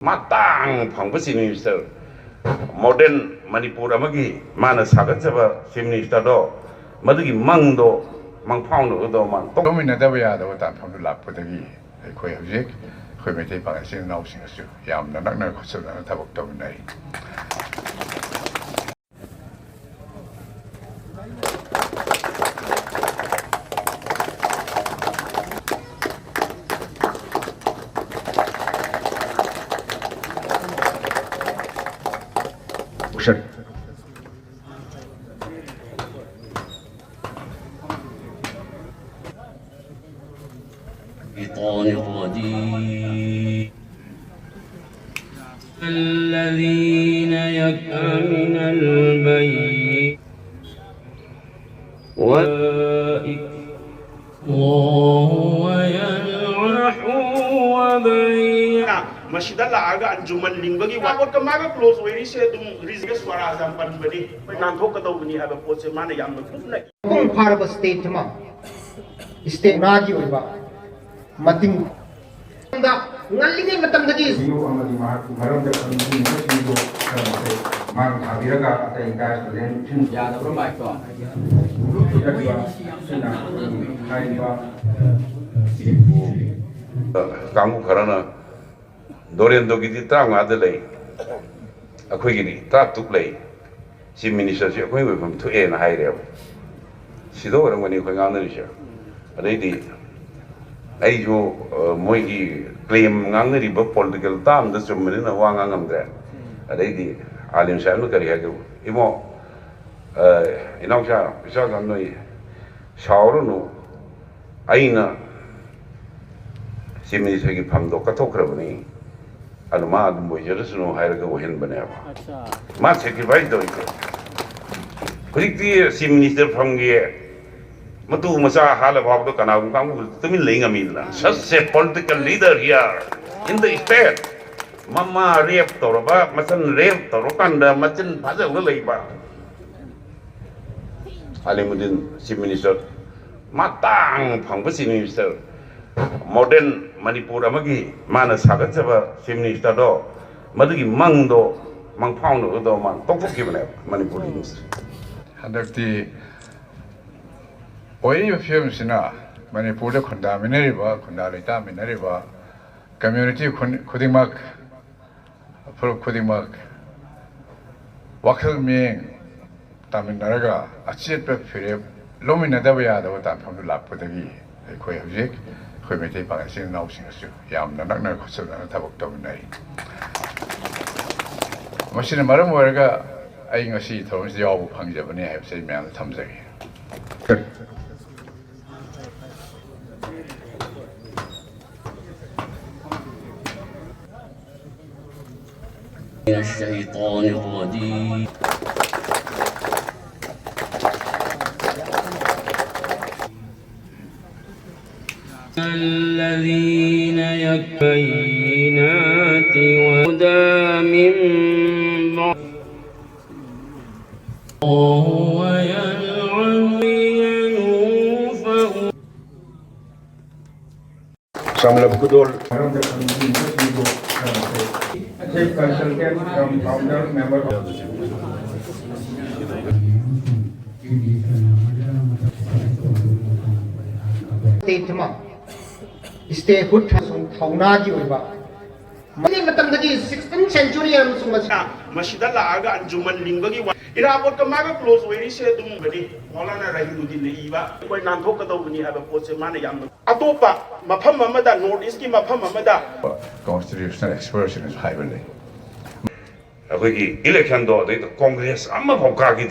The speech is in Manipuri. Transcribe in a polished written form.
matang phangpasi minister modern manipur amagi mana sagatjaba chief minister do madugi mangdo mangphangno do man 도민나다고 야다고 단평도 라쁘더기 거의 hꯧ직 거의 메테이 방에서 나오신 것이죠. 야음나 낙날 거쳐다는 다복 도민나이. 옥션. الشيطان الرجيم الذين يكفرون البيت وأولئك الله ويلعنه وبيع Masida laaga anjuman lingbagi wakot kamaga close way se dum rizga swara azam pan bani nan thok ka bani haba poche mana yam no khupna kong pharaba state ma state ragi oiba mating da ngallinge matam dagi 이후 아마도 마크 바람대 컨디션 이거 막 가비라가 아까 인가스 된 춘야 그럼 말고 강국 가라나 노련도기디 딱 아들레 아코기니 딱 뚝레 chief minister 지 아코이 왜 투에나 하이래요 시도 그런 거니 거기 안 들으셔 레디 아이죠 뭐기 claim ngang ri ba political tam da sum ni na wa ngam dre 레디 아림 샤는 거리 하고 이모 이나오샤 비싸 간노이 샤오르노 아이나 chief minister की 밤도 까톡 그러더니 아누마 뭐 여르스노 하이르고 hen बने मा sacrifice do iko 그릭디 chief minister famgie matu masa hala bab do kana kam tumin lei ngamilla such a political leader here in the state mama rape toroba masan rape torokanda machin bhaja lei ba alimudin chief minister matang phangpasi minister modern manipur amagi mana sagatjaba chief minister do madugi mangdo mangphangno do man tokpokibane manipur minister 한덕디 오이 피엄스나 마니푸르 콘다미네리바 콘다리타 미네리바 커뮤니티 코딩막 프로 코딩막 와클밍 타미나라가 아치에페 피레 로미나다바야다고 단평도 라쁘더기 거의 hꯧ직 거의 메테이 방에서 나오신 것이죠. 야음나 낙날 거쳐다는 다복 도민나이. 마시는 말은 뭐랄까 아이 것이 더우면서 여부 방자분이 해서 미안한 탐색이. من الشيطان الرجيم الذين يكفينات وهدى من بعد وهو يلعن ينوفه Samlab Kudol. Baram대 컨디션 이거 chief consultant from founder member of the state ma state hut sung thauna gi oiba mani matam dagi 16th century am sung masida laaga anjuman lingbagi irabot kamaga close way se dum bani maulana rahidudin iba koi nan thok ka bani haba poche mana yam no atopa mafam amada north east ki mafam amada constitutional experts in high valley. 거기 일렉션도 congress 아마 복각이